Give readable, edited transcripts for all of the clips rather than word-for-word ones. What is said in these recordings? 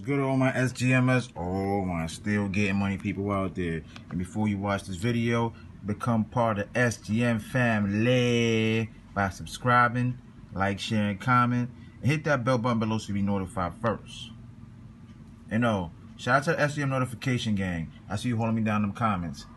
good, all my SGMS? Oh my, still getting money people out there. And before you watch this video, become part of the SGM family by subscribing, like, sharing, comment, and hit that bell button below so you be notified first. And shout out to the SGM notification gang. I see you holding me down in them comments.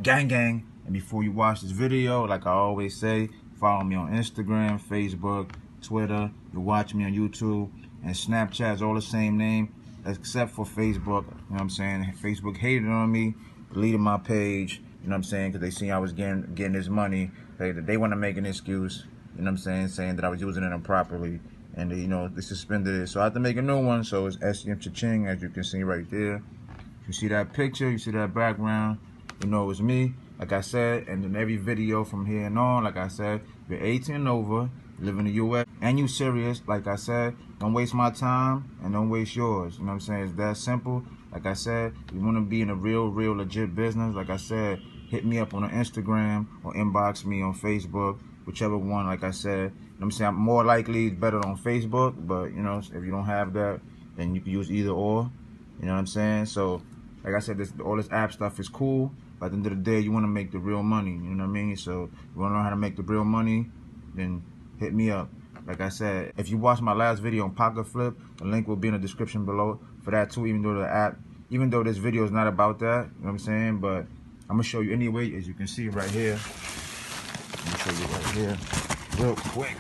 Gang gang. And before you watch this video, like I always say, follow me on Instagram, Facebook, Twitter. You watch me on YouTube and Snapchat is all the same name except for Facebook. You know what I'm saying? Facebook hated on me, deleted my page. You know what I'm saying? Because they seen I was getting this money. They want to make an excuse. You know what I'm saying that I was using it improperly, and they suspended it. So I had to make a new one. So it's SgmCashoutKing, as you can see right there. You see that picture? You see that background? You know it's me. Like I said, and in every video from here and on, like I said, you're 18 and over, live in the U.S., and you serious, like I said, don't waste my time and don't waste yours. You know what I'm saying? It's that simple. Like I said, you want to be in a real legit business, like I said, hit me up on Instagram or inbox me on Facebook, whichever one, like I said. You know what I'm saying? I'm more likely it's better on Facebook, but, if you don't have that, then you can use either or. You know what I'm saying? So, like I said, all this app stuff is cool. But at the end of the day, you want to make the real money, you know what I mean? So if you want to know how to make the real money, then hit me up. Like I said, if you watched my last video on Pocket Flip, the link will be in the description below for that too, even though this video is not about that, you know what I'm saying? But I'm going to show you anyway, as you can see right here. Let me show you right here real quick.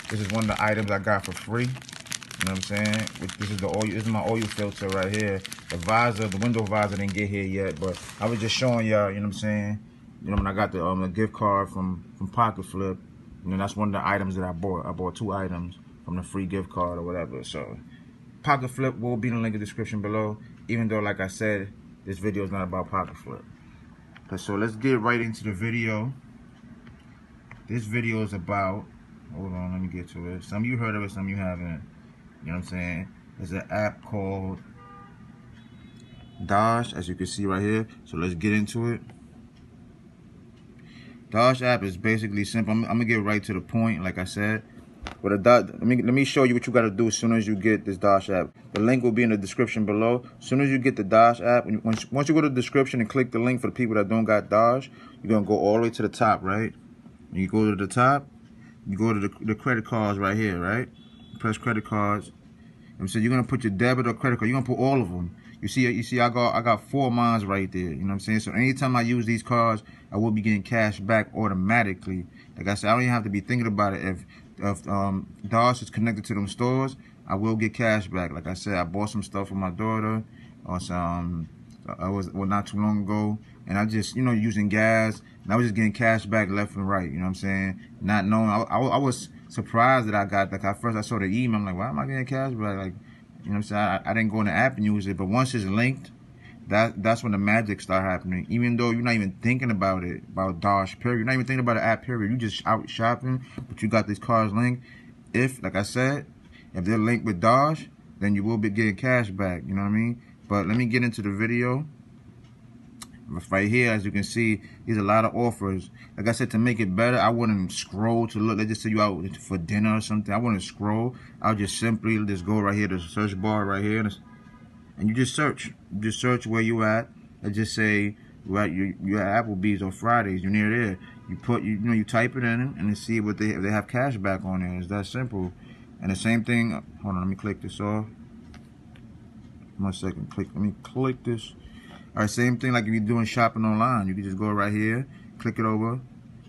This is one of the items I got for free. You know what I'm saying? This is the oil. This is my oil filter right here. The visor, the window visor didn't get here yet, but I was just showing y'all. You know what I'm saying? When I got the gift card from Pocket Flip, that's one of the items that I bought. I bought 2 items from the free gift card or whatever. So Pocket Flip will be in the link in the description below. Even though, like I said, this video is not about Pocket Flip. So let's get right into the video. This video is about. Hold on, let me get to it. Some of you heard of it, some of you haven't. You know what I'm saying? There's an app called Dosh, as you can see right here. So let's get into it. Dosh app is basically simple. I'm gonna get right to the point, like I said. Let me show you what you gotta do as soon as you get this Dosh app. The link will be in the description below. As soon as you get the Dosh app, once you go to the description and click the link for the people that don't got Dosh, you're gonna go all the way to the top, right? When you go to the top, you go to the credit cards right here, right? Press credit cards. So you're gonna put your debit or credit card. You're gonna put all of them. You see, I got 4 mines right there. You know what I'm saying? So anytime I use these cards, I will be getting cash back automatically. Like I said, I don't even have to be thinking about it. If Dosh is connected to them stores, I will get cash back. Like I said, I bought some stuff for my daughter, or some. Not too long ago, and I just using gas, and I was just getting cash back left and right. You know what I'm saying? Not knowing, I was surprised that I got, like, at first I saw the email, I'm like, why am I getting cash back? Like, you know what I'm saying? I didn't go in the app and use it, but once it's linked, that's when the magic start happening. Even though you're not even thinking about it, about Dosh, period. You're not even thinking about the app, period. You just out shopping, but you got these cards linked. Like I said, if they're linked with Dosh, then you will be getting cash back. You know what I mean? But let me get into the video. Right here, as you can see, there's a lot of offers. Like I said, to make it better, I wouldn't scroll to look. Let's just say you out for dinner or something. I wouldn't scroll. I'll just simply just go right here to the search bar right here, and you just search. Just search where you at. Let's just say you're at Applebee's or Fridays. You're near there. You put you type it in and then see what if they have cash back on there. It's that simple. And the same thing. Hold on, let me click this off. 1 second. Let me click this. All right, same thing like if you're doing shopping online. You can just go right here, click it over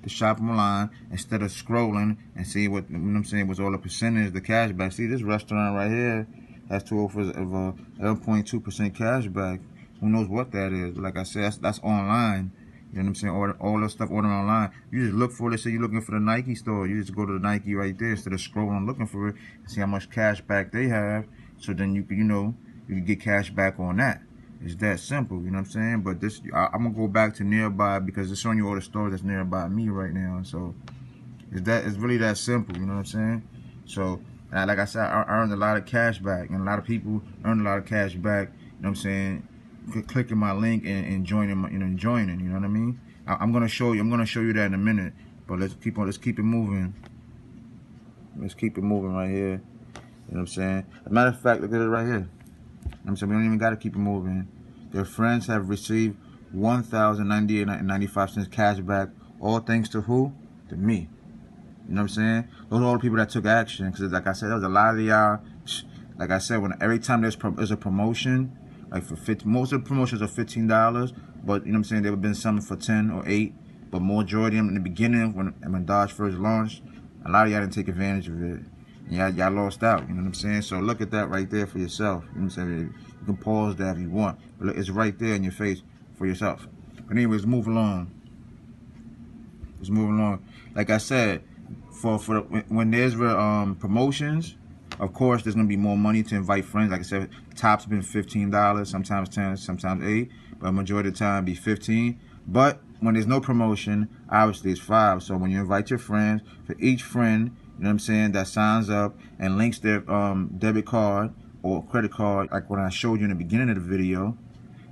to shop online instead of scrolling and see what, you know what I'm saying, what's all the percentage, the cash back. See, this restaurant right here has 2 offers of 11.2% cash back. Who knows what that is? But like I said, that's online. You know what I'm saying? All that stuff ordered online. You just look for it. Let's say you're looking for the Nike store. You just go to the Nike right there instead of scrolling looking for it and see how much cash back they have. So then you can, you can get cash back on that. It's that simple, you know what I'm saying? But this, I'm gonna go back to nearby because it's showing you all the stores that's nearby me right now. So it's really that simple, you know what I'm saying? So like I said, I earned a lot of cash back, and a lot of people earn a lot of cash back. You know what I'm saying? Clicking my link and joining, joining. You know what I mean? I'm gonna show you that in a minute. But let's keep it moving. Let's keep it moving right here. You know what I'm saying? As a matter of fact, look at it right here. You know what I'm saying? We don't even got to keep it moving. Their friends have received $1,098.95 cash back. All thanks to who? To me. You know what I'm saying? Those are all the people that took action. Because like I said, there was a lot of y'all. Like I said, every time there's a promotion, like for most of the promotions are $15, but you know what I'm saying, there have been some for 10 or 8, but majority of them in the beginning when Dosh first launched, a lot of y'all didn't take advantage of it. And y'all lost out. You know what I'm saying? So look at that right there for yourself. You know what I'm saying? You can pause that if you want, but look, it's right there in your face for yourself. But anyways, move along. Let's move along. Like I said, when there's promotions, of course there's gonna be more money to invite friends. Like I said, top's been $15, sometimes 10, sometimes 8, but majority of the time be 15. But when there's no promotion, obviously it's 5. So when you invite your friends, for each friend, you know what I'm saying, that signs up and links their debit card or credit card, like what I showed you in the beginning of the video, you know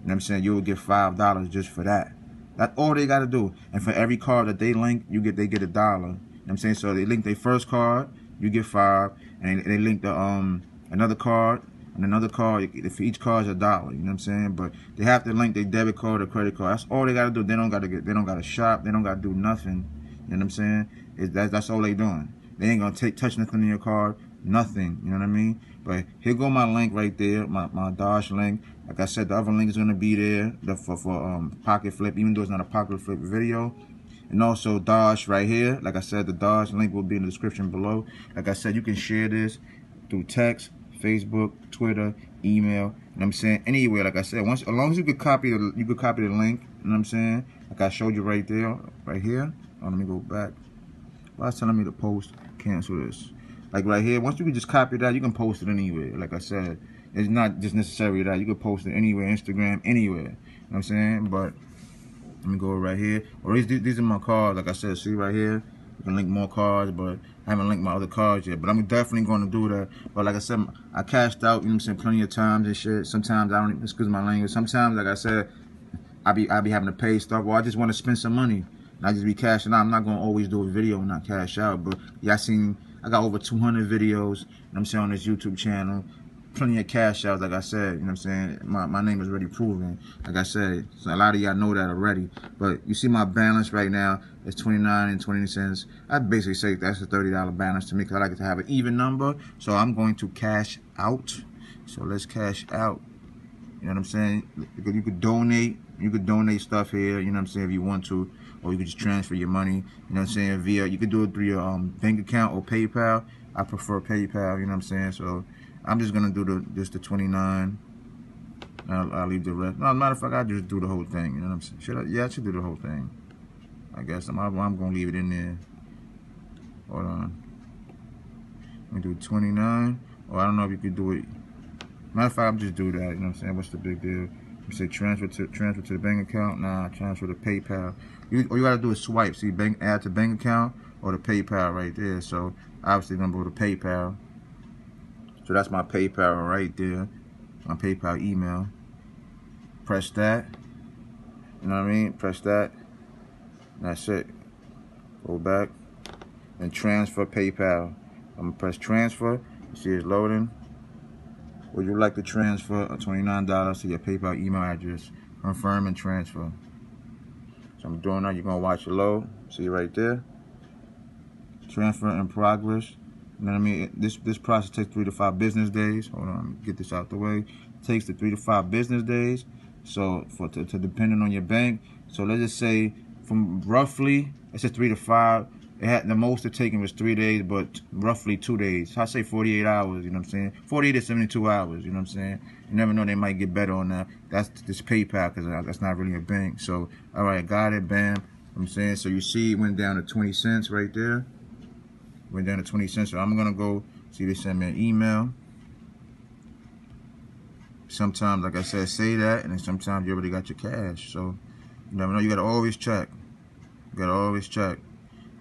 what I'm saying, you will get $5 just for that. That's all they gotta do. And for every card that they link, they get $1. You know what I'm saying? So they link their first card, you get 5, and they link the another card and another card. For each card is $1. You know what I'm saying? But they have to link their debit card or credit card. That's all they gotta do. They don't gotta shop. They don't gotta do nothing. You know what I'm saying? That's all they doing. They ain't gonna touch nothing in your card. Nothing. You know what I mean? But here go my link right there, my Dosh link. Like I said, the other link is gonna be there for Pocket Flip, even though it's not a Pocket Flip video. And also Dosh right here. Like I said, the Dosh link will be in the description below. Like I said, you can share this through text, Facebook, Twitter, email. You know what I'm saying? Anywhere, like I said, as long as you could copy the link. You know what I'm saying? Like I showed you right there, right here. Oh, let me go back. Well, it's telling me to post. Cancel this. Like right here, once you can just copy that, you can post it anywhere. Like I said, it's not just necessary that you can post it anywhere, Instagram, anywhere. You know what I'm saying? But let me go right here. Or these are my cards. Like I said, see right here, you can link more cards, but I haven't linked my other cards yet. But I'm definitely going to do that. But like I said, I cashed out, you know what I'm saying, plenty of times and shit. Sometimes I don't, excuse my language. Sometimes, like I said, I be having to pay stuff, or I just want to spend some money. And I just be cashing out. I'm not going to always do a video and not cash out. But yeah, I got over 200 videos, you know what I'm saying, on this YouTube channel. Plenty of cash outs, like I said, you know what I'm saying. My name is already proven. Like I said, so a lot of y'all know that already. But you see my balance right now is 29.20 cents. I'd basically say that's a $30 balance to me because I like to have an even number. So I'm going to cash out. So let's cash out. You know what I'm saying? You could donate. You could donate stuff here, you know what I'm saying, if you want to. Or you could just transfer your money, you know what I'm saying, you could do it through your bank account or PayPal. I prefer PayPal, you know what I'm saying. So I'm just gonna do just the 29. I'll leave the rest. No, matter of fact, I'll just do the whole thing, you know what I'm saying. Yeah, I should do the whole thing. I guess I'm gonna leave it in there. Hold on. Let me do 29. Or I don't know if you could do it. Matter of fact, I'll just do that, you know what I'm saying. What's the big deal? You say transfer to the bank account. Nah, transfer to PayPal. All you gotta do is swipe. See, add to bank account or the PayPal right there. So obviously, I'm gonna go to PayPal. So that's my PayPal right there. My PayPal email. Press that. You know what I mean? Press that. That's it. Go back and transfer PayPal. I'm gonna press transfer. You see it's loading. Would you like to transfer $29 to your PayPal email address? Confirm and transfer. So I'm doing that. You're gonna watch it load. See right there. Transfer in progress. You know what I mean? This process takes 3 to 5 business days. Hold on, get this out the way. It takes 3 to 5 business days. So to depending on your bank. So let's just say from roughly, it's just 3 to 5. The most it's taken was 3 days, but roughly 2 days. So I say 48 hours, you know what I'm saying? 48 to 72 hours, you know what I'm saying? You never know, they might get better on that. That's this PayPal, because that's not really a bank. So, all right, got it, bam. You know what I'm saying? So you see it went down to 20 cents right there. Went down to 20 cents. So I'm going to go, see, they send me an email. Sometimes, like I said, say that, and then sometimes you already got your cash. So you never know, you got to always check. You got to always check.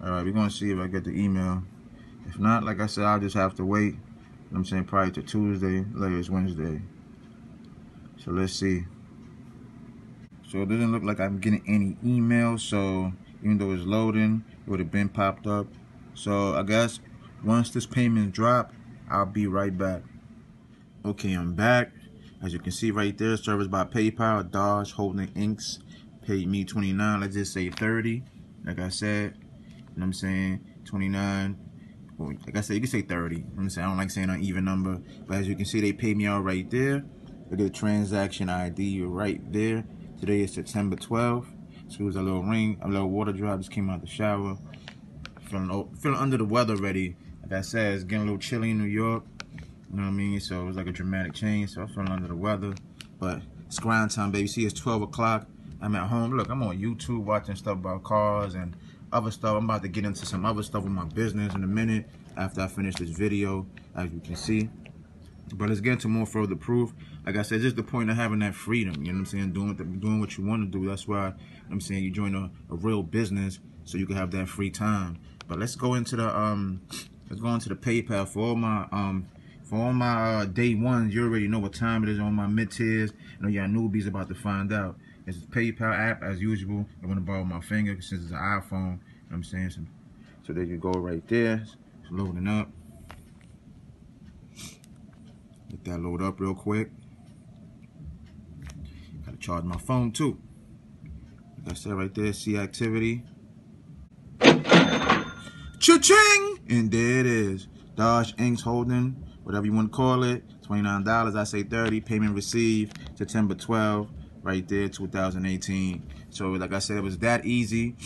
Alright, we're going to see if I get the email. If not, like I said, I'll just have to wait. You know what I'm saying? Probably to Tuesday, latest Wednesday. So let's see. So it doesn't look like I'm getting any emails. So even though it's loading, it would have been popped up. So I guess once this payment drop, I'll be right back. Okay, I'm back. As you can see right there, service by PayPal, Dosh Holding Inc. Paid me $29. Let's just say 30. Like I said, you know what I'm saying? 29. Well, like I said, you can say 30. You know what I'm saying? I don't like saying an even number. But as you can see, they paid me out right there. Look at the transaction ID right there. Today is September 12th. So it was a little rain, a little water drop. Just came out the shower. Feeling under the weather already. Like I said, it's getting a little chilly in New York. You know what I mean? So it was like a dramatic change. So I'm feeling under the weather. But it's grind time, baby. See, it's 12 o'clock. I'm at home. Look, I'm on YouTube watching stuff about cars and other stuff. I'm about to get into some other stuff with my business in a minute after I finish this video, as you can see. But let's get into more further proof. Like I said, just the point of having that freedom. You know what I'm saying? Doing what you want to do. That's why I'm saying you join a real business so you can have that free time. But let's go into the PayPal for all my day ones. You already know what time it is on my mid-tiers. You know, y'all newbies about to find out. It's a PayPal app as usual. I'm gonna borrow my finger since it's an iPhone. You know what I'm saying? So there you go right there. It's loading up. Let that load up real quick. Gotta charge my phone too. Like I said right there, see activity. Cha-ching! And there it is. Dosh Inc. Holding, whatever you want to call it. $29, I say 30. Payment received September 12th, right there, 2018. So like I said, it was that easy.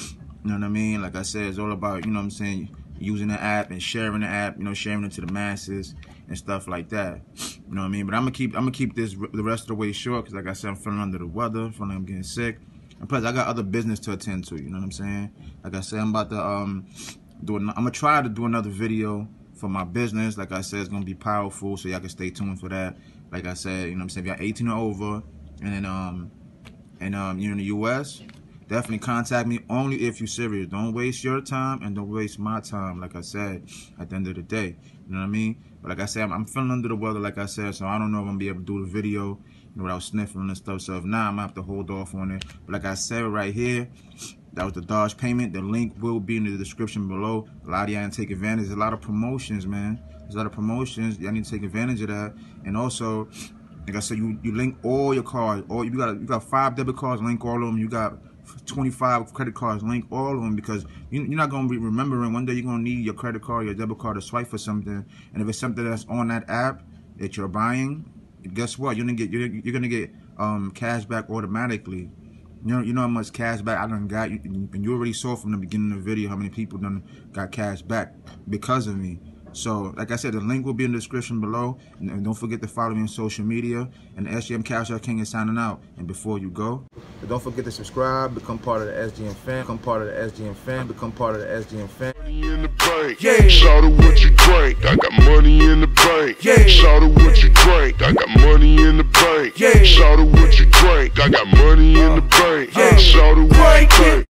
You know what I mean? Like I said, it's all about, you know what I'm saying, using the app and sharing the app, you know, sharing it to the masses and stuff like that. You know what I mean? But I'm gonna keep this the rest of the way short, because like I said, I'm feeling under the weather, feeling like I'm getting sick. And plus I got other business to attend to, you know what I'm saying? Like I said, I'm about to I'm gonna try to do another video for my business. Like I said, it's gonna be powerful, so y'all can stay tuned for that. Like I said, you know what I'm saying, if y'all 18 or over and then you're in the US, definitely contact me only if you're serious. Don't waste your time and don't waste my time, like I said, at the end of the day. You know what I mean? But like I said, I'm feeling under the weather, like I said, so I don't know if I'm gonna be able to do the video, you know, without sniffling and stuff. So if not, I'm gonna have to hold off on it. But like I said right here, that was the Dosh payment. The link will be in the description below. A lot of y'all need to take advantage. There's a lot of promotions, man. There's a lot of promotions. Y'all need to take advantage of that. And also, like I said, you link all your cards. You got 5 debit cards, link all of them. You got 25 credit cards, link all of them, because you're not gonna be remembering. One day you're gonna need your credit card, your debit card to swipe for something. And if it's something that's on that app that you're buying, guess what? You're gonna get cash back automatically. You know how much cash back I done got, and you already saw from the beginning of the video how many people done got cash back because of me. So, like I said, the link will be in the description below. And don't forget to follow me on social media. And the SgmCashoutKing is signing out. And before you go, don't forget to subscribe, become part of the SGM fam, become part of the SGM fam, become part of the SGM fam. Money in the bank. Yeah. Shout out what you drink. I got money in the bank. Yeah. Shout out what you drink. I got money in the bank. Yeah. Shout out what you drink. I got money in the bank. Yeah. Shout out what you drink.